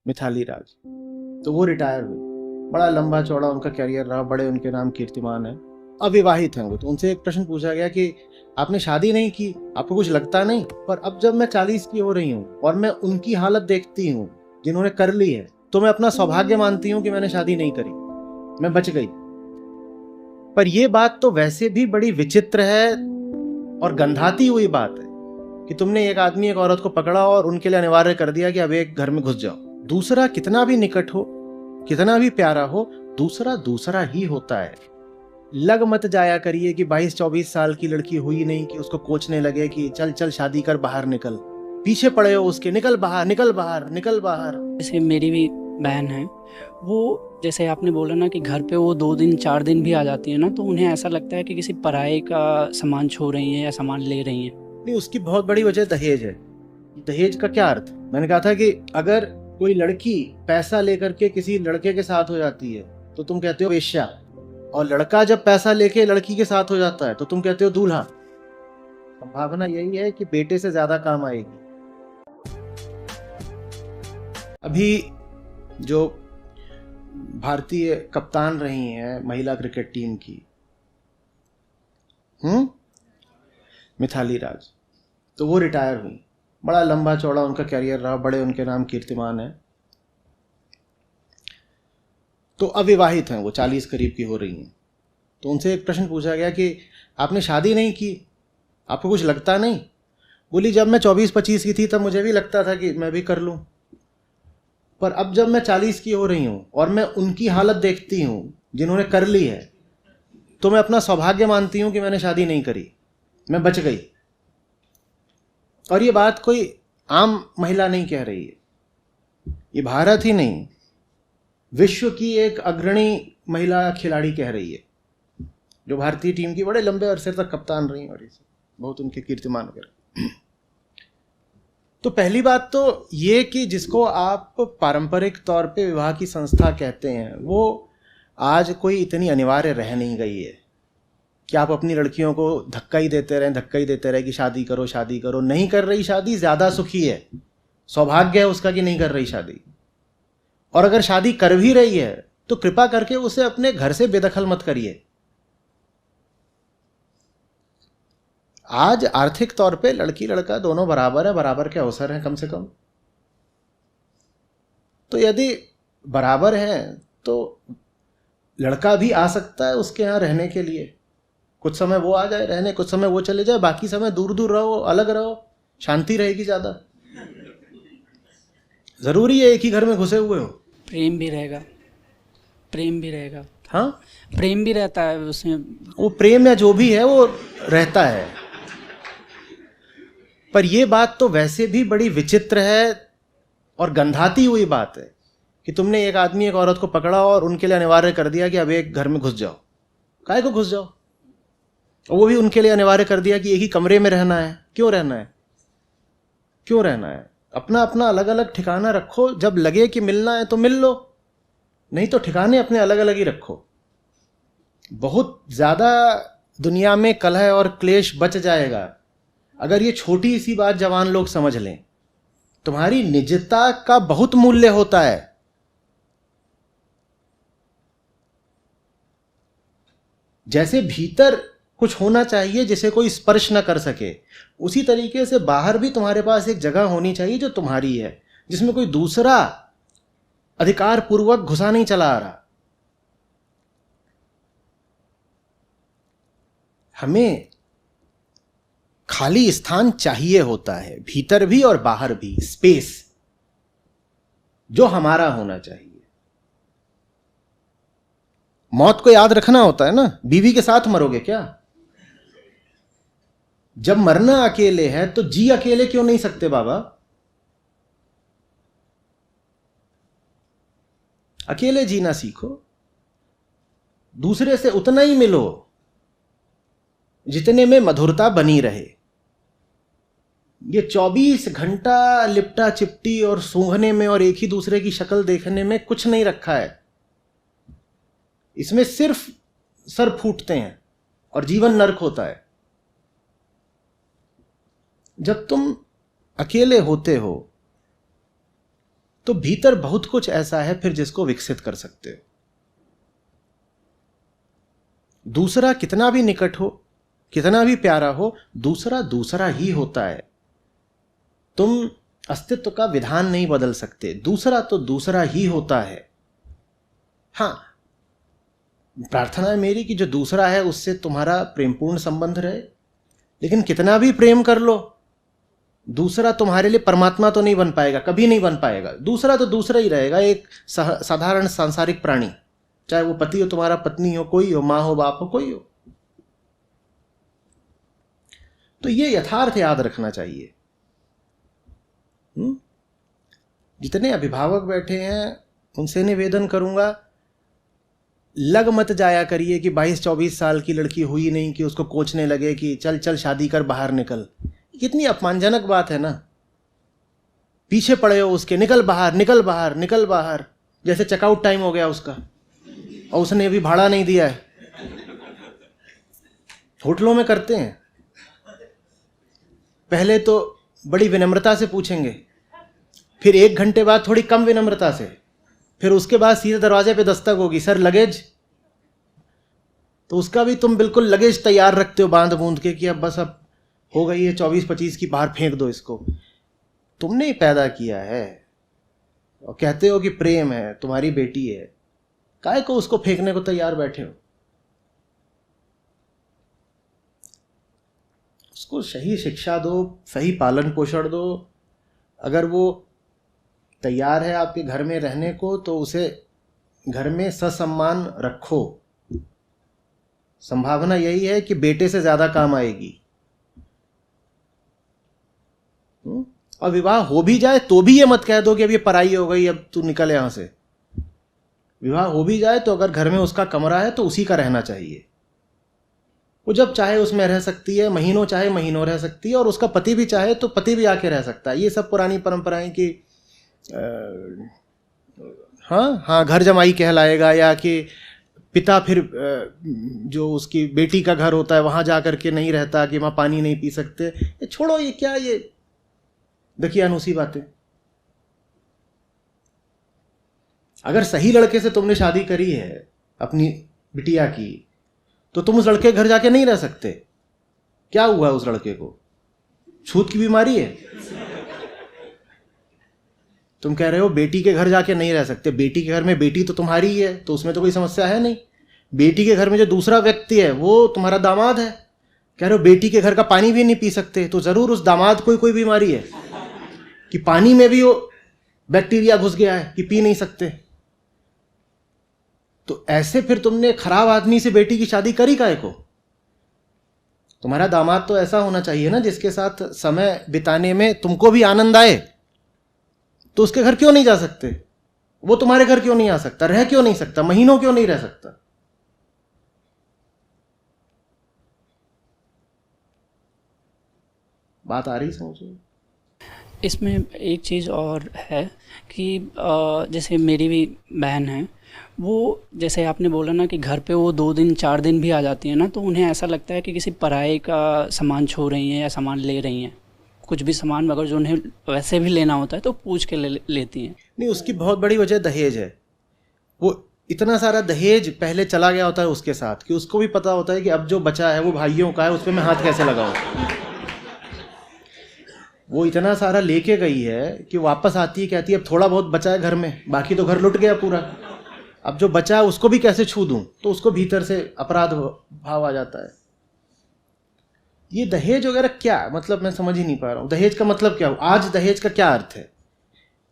मिथाली राज। तो वो रिटायर हुई, बड़ा लंबा चौड़ा उनका करियर रहा, बड़े उनके नाम कीर्तिमान है। अविवाहित हैं वो। तो उनसे एक प्रश्न पूछा गया कि आपने शादी नहीं की, आपको कुछ लगता नहीं? पर अब जब मैं 40 की हो रही हूँ और मैं उनकी हालत देखती हूँ जिन्होंने कर ली है, तो मैं अपना सौभाग्य मानती हूँ कि मैंने शादी नहीं करी, मैं बच गई। पर यह बात तो वैसे भी बड़ी विचित्र है और गंधाती हुई बात है कि तुमने एक आदमी एक औरत को पकड़ा और उनके लिए अनिवार्य कर दिया कि अब एक घर में घुस जाओ। दूसरा कितना भी निकट हो, कितना भी प्यारा हो, दूसरा दूसरा ही होता है। लग मत जाया करिए कि 22-24 साल की लड़की हुई नहीं कि उसको कोचने लगे कि चल चल शादी कर, बाहर निकल। पीछे पड़े हो उसके, निकल बाहर, निकल बाहर, निकल बाहर। जैसे मेरी भी बहन है, वो जैसे आपने बोला ना कि घर पे वो 2 दिन 4 दिन भी आ जाती है ना, तो उन्हें ऐसा लगता है कि किसी पराये का सामान छू रही हैं या सामान ले रही हैं। नहीं, उसकी बहुत बड़ी वजह दहेज है। दहेज का क्या अर्थ? मैंने कहा था कि अगर कोई लड़की पैसा लेकर के किसी लड़के के साथ हो जाती है तो तुम कहते हो वेश्या, और लड़का जब पैसा लेके लड़की के साथ हो जाता है तो तुम कहते हो दूल्हा। संभावना यही है कि बेटे से ज्यादा काम आएगी। अभी जो भारतीय कप्तान रही हैं महिला क्रिकेट टीम की, मिथाली राज, तो वो रिटायर हुई, बड़ा लंबा चौड़ा उनका करियर रहा, बड़े उनके नाम कीर्तिमान है। तो अविवाहित हैं वो, 40 करीब की हो रही हैं। तो उनसे एक प्रश्न पूछा गया कि आपने शादी नहीं की, आपको कुछ लगता नहीं? बोली जब मैं 24-25 की थी तब मुझे भी लगता था कि मैं भी कर लूं, पर अब जब मैं 40 की हो रही हूं और मैं उनकी हालत देखती हूं जिन्होंने कर ली है, तो मैं अपना सौभाग्य मानती हूं कि मैंने शादी नहीं करी, मैं बच गई। और ये बात कोई आम महिला नहीं कह रही है, ये भारत ही नहीं, विश्व की एक अग्रणी महिला खिलाड़ी कह रही है, जो भारतीय टीम की बड़े लंबे अरसे तक कप्तान रही और इसे बहुत उनके कीर्तिमान वगैरह। तो पहली बात तो ये कि जिसको आप पारंपरिक तौर पे विवाह की संस्था कहते हैं, वो आज कोई इतनी अनिवार्य रह नहीं गई है कि आप अपनी लड़कियों को धक्का ही देते रहें कि शादी करो, शादी करो। नहीं कर रही शादी ज़्यादा सुखी है, सौभाग्य है उसका कि नहीं कर रही शादी। और अगर शादी कर भी रही है तो कृपा करके उसे अपने घर से बेदखल मत करिए। आज आर्थिक तौर पे लड़की लड़का दोनों बराबर है, बराबर के अवसर हैं कम से कम। तो यदि बराबर है तो लड़का भी आ सकता है उसके यहाँ रहने के लिए। कुछ समय वो आ जाए रहने, कुछ समय वो चले जाए, बाकी समय दूर दूर रहो, अलग रहो, शांति रहेगी ज़्यादा। ज़रूरी है एक ही घर में घुसे हुए हो। प्रेम भी रहेगा, प्रेम भी रहेगा। हाँ, प्रेम भी रहता है उसमें। वो प्रेम या जो भी है वो रहता है। पर यह बात तो वैसे भी बड़ी विचित्र है और गंधाती हुई बात है कि तुमने एक आदमी एक औरत को पकड़ा और उनके लिए अनिवार्य कर दिया कि अब एक घर में घुस जाओ। काहे को घुस जाओ? और वो भी उनके लिए अनिवार्य कर दिया कि एक ही कमरे में रहना है। क्यों रहना है? क्यों रहना है? अपना अपना अलग अलग ठिकाना रखो, जब लगे कि मिलना है तो मिल लो, नहीं तो ठिकाने अपने अलग अलग ही रखो। बहुत ज्यादा दुनिया में कलह और क्लेश बच जाएगा अगर ये छोटी सी बात जवान लोग समझ लें। तुम्हारी निजता का बहुत मूल्य होता है। जैसे भीतर कुछ होना चाहिए जिसे कोई स्पर्श न कर सके, उसी तरीके से बाहर भी तुम्हारे पास एक जगह होनी चाहिए जो तुम्हारी है, जिसमें कोई दूसरा अधिकार पूर्वक घुसा नहीं चला आ रहा। हमें खाली स्थान चाहिए होता है, भीतर भी और बाहर भी, स्पेस जो हमारा होना चाहिए। मौत को याद रखना होता है ना। बीवी के साथ मरोगे क्या? जब मरना अकेले है तो जी अकेले क्यों नहीं सकते बाबा? अकेले जीना सीखो, दूसरे से उतना ही मिलो जितने में मधुरता बनी रहे। ये 24 घंटा लिपटा चिपटी और सूंघने में और एक ही दूसरे की शक्ल देखने में कुछ नहीं रखा है। इसमें सिर्फ सर फूटते हैं और जीवन नर्क होता है। जब तुम अकेले होते हो तो भीतर बहुत कुछ ऐसा है फिर जिसको विकसित कर सकते हो। दूसरा कितना भी निकट हो, कितना भी प्यारा हो, दूसरा दूसरा ही होता है। तुम अस्तित्व का विधान नहीं बदल सकते, दूसरा तो दूसरा ही होता है। हाँ, प्रार्थना है मेरी कि जो दूसरा है उससे तुम्हारा प्रेमपूर्ण संबंध रहे, लेकिन कितना भी प्रेम कर लो, दूसरा तुम्हारे लिए परमात्मा तो नहीं बन पाएगा, कभी नहीं बन पाएगा। दूसरा तो दूसरा ही रहेगा, एक साधारण सांसारिक प्राणी, चाहे वो पति हो तुम्हारा, पत्नी हो, कोई हो, माँ हो, बाप हो, कोई हो। तो ये यथार्थ याद रखना चाहिए। जितने अभिभावक बैठे हैं उनसे निवेदन करूंगा, लग मत जाया करिए कि 22-24 साल की लड़की हुई नहीं कि उसको कोचने लगे कि चल चल शादी कर, बाहर निकल। कितनी अपमानजनक बात है ना। पीछे पड़े हो उसके, निकल बाहर, निकल बाहर, निकल बाहर, जैसे चेकआउट टाइम हो गया उसका और उसने अभी भाड़ा नहीं दिया है। होटलों में करते हैं, पहले तो बड़ी विनम्रता से पूछेंगे, फिर 1 घंटे बाद थोड़ी कम विनम्रता से, फिर उसके बाद सीधे दरवाजे पे दस्तक होगी, सर लगेज। तो उसका भी तुम बिल्कुल लगेज तैयार रखते हो बांध बूंद के कि अब बस अब हो गई है 24-25 की, बाहर फेंक दो इसको। तुमने ही पैदा किया है और कहते हो कि प्रेम है, तुम्हारी बेटी है, काहे को उसको फेंकने को तैयार बैठे हो? उसको सही शिक्षा दो, सही पालन पोषण दो। अगर वो तैयार है आपके घर में रहने को तो उसे घर में ससम्मान रखो। संभावना यही है कि बेटे से ज्यादा काम आएगी। और विवाह हो भी जाए तो भी ये मत कह दो कि अब ये पराई हो गई, अब तू निकल यहां से। विवाह हो भी जाए तो अगर घर में उसका कमरा है तो उसी का रहना चाहिए। वो जब चाहे उसमें रह सकती है, महीनों चाहे महीनों रह सकती है, और उसका पति भी चाहे तो पति भी आके रह सकता है। ये सब पुरानी परंपराएं कि हाँ हाँ घर जमाई कहलाएगा, या कि पिता फिर जो उसकी बेटी का घर होता है वहां जा करके नहीं रहता, कि वहां पानी नहीं पी सकते। ये छोड़ो, ये क्या, ये देखिए अनूसी बातें। अगर सही लड़के से तुमने शादी करी है अपनी बिटिया की, तो तुम उस लड़के के घर जाके नहीं रह सकते। क्या हुआ उस लड़के को? छूत की बीमारी है? तुम कह रहे हो बेटी के घर जाके नहीं रह सकते। बेटी के घर में बेटी तो तुम्हारी ही है, तो उसमें तो कोई समस्या है नहीं। बेटी के घर में जो दूसरा व्यक्ति है वो तुम्हारा दामाद है। कह रहे हो बेटी के घर का पानी भी नहीं पी सकते, तो जरूर उस दामाद को कोई बीमारी है कि पानी में भी वो बैक्टीरिया घुस गया है कि पी नहीं सकते। तो ऐसे फिर तुमने खराब आदमी से बेटी की शादी करी काहे को? तुम्हारा दामाद तो ऐसा होना चाहिए ना जिसके साथ समय बिताने में तुमको भी आनंद आए। तो उसके घर क्यों नहीं जा सकते? वो तुम्हारे घर क्यों नहीं आ सकता? रह क्यों नहीं सकता? महीनों क्यों नहीं रह सकता? बात आ रही समझो? इसमें एक चीज़ और है कि जैसे मेरी भी बहन है, वो जैसे आपने बोला ना कि घर पे वो 2 दिन 4 दिन भी आ जाती है ना, तो उन्हें ऐसा लगता है कि किसी पराये का सामान छू रही हैं या सामान ले रही हैं। कुछ भी सामान अगर जो उन्हें वैसे भी लेना होता है तो पूछ के लेती हैं। नहीं, उसकी बहुत बड़ी वजह दहेज है। वो इतना सारा दहेज पहले चला गया होता है उसके साथ कि उसको भी पता होता है कि अब जो बचा है वो भाइयों का है, उस पर मैं हाथ कैसे लगाऊं। वो इतना सारा लेके गई है कि वापस आती है, कहती है अब थोड़ा बहुत बचा है घर में, बाकी तो घर लुट गया पूरा। अब जो बचा है उसको भी कैसे छू दूं? तो उसको भीतर से अपराध भाव आ जाता है। ये दहेज वगैरह क्या मतलब, मैं समझ ही नहीं पा रहा हूँ। दहेज का मतलब क्या हो? आज दहेज का क्या अर्थ है?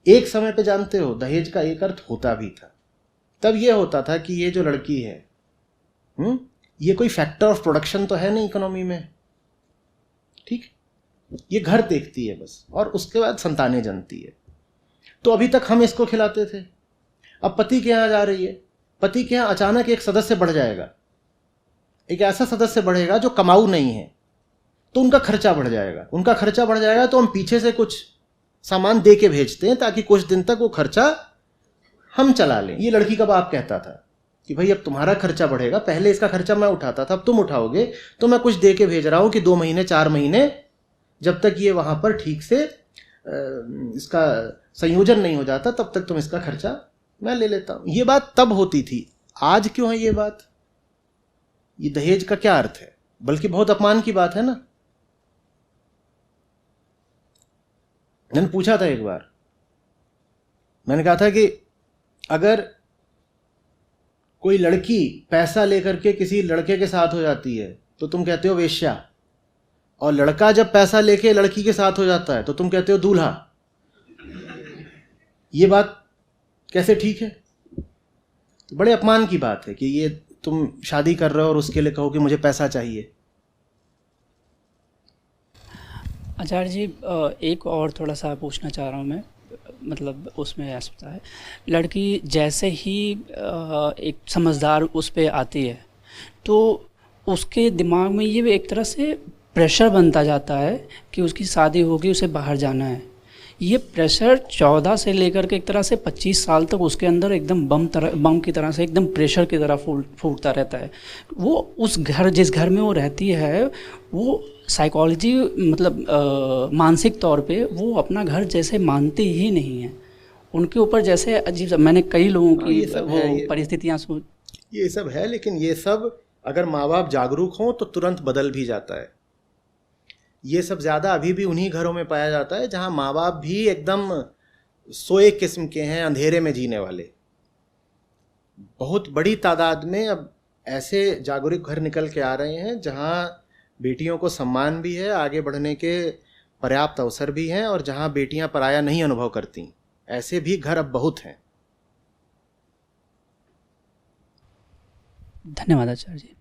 एक समय पे जानते हो दहेज का एक अर्थ होता भी था। तब ये होता था कि ये जो लड़की है ये कोई फैक्टर ऑफ प्रोडक्शन तो है नहीं इकोनॉमी में, ठीक? ये घर देखती है बस, और उसके बाद संतानें जनती है। तो अभी तक हम इसको खिलाते थे। अब पति के यहाँ जा रही है, पति के यहाँ अचानक एक सदस्य बढ़ जाएगा, एक ऐसा सदस्य बढ़ेगा जो कमाऊ नहीं है, तो उनका खर्चा बढ़ जाएगा। उनका खर्चा बढ़ जाएगा तो हम पीछे से कुछ सामान दे के भेजते हैं ताकि कुछ दिन तक वो खर्चा हम चला लें। ये लड़की का बाप कहता था कि भाई अब तुम्हारा खर्चा बढ़ेगा, पहले इसका खर्चा मैं उठाता था, अब तुम उठाओगे, तो मैं कुछ दे के भेज रहा हूं कि 2 महीने 4 महीने जब तक ये वहां पर ठीक से इसका संयोजन नहीं हो जाता तब तक तुम इसका खर्चा मैं ले लेता हूं। ये बात तब होती थी, आज क्यों है ये बात? ये दहेज का क्या अर्थ है? बल्कि बहुत अपमान की बात है ना। मैंने पूछा था एक बार, मैंने कहा था कि अगर कोई लड़की पैसा लेकर के किसी लड़के के साथ हो जाती है तो तुम कहते हो वेश्या, और लड़का जब पैसा लेके लड़की के साथ हो जाता है तो तुम कहते हो दूल्हा। ये बात कैसे ठीक है? तो बड़े अपमान की बात है कि ये तुम शादी कर रहे हो और उसके लिए कहो कि मुझे पैसा चाहिए। आचार्य जी, एक और थोड़ा सा पूछना चाह रहा हूँ मैं, मतलब उसमें ऐसा है, लड़की जैसे ही एक समझदार उस पे आती है तो उसके दिमाग में ये एक तरह से प्रेशर बनता जाता है कि उसकी शादी होगी, उसे बाहर जाना है। ये प्रेशर 14 से लेकर के एक तरह से 25 साल तक उसके अंदर एकदम बम की तरह से एकदम प्रेशर की तरह फूटता रहता है। वो उस घर, जिस घर में वो रहती है, वो साइकोलॉजी मतलब मानसिक तौर पे वो अपना घर जैसे मानते ही नहीं है। उनके ऊपर जैसे अजीब सा, मैंने कई लोगों की वो परिस्थितियाँ ये सब है, लेकिन ये सब अगर माँ बाप जागरूक हों तो तुरंत बदल भी जाता है। ये सब ज़्यादा अभी भी उन्हीं घरों में पाया जाता है जहाँ माँ बाप भी एकदम सोए किस्म के हैं, अंधेरे में जीने वाले। बहुत बड़ी तादाद में अब ऐसे जागरूक घर निकल के आ रहे हैं जहाँ बेटियों को सम्मान भी है, आगे बढ़ने के पर्याप्त अवसर भी हैं, और जहाँ बेटियाँ पराया नहीं अनुभव करती। ऐसे भी घर अब बहुत हैं। धन्यवाद आचार्य जी।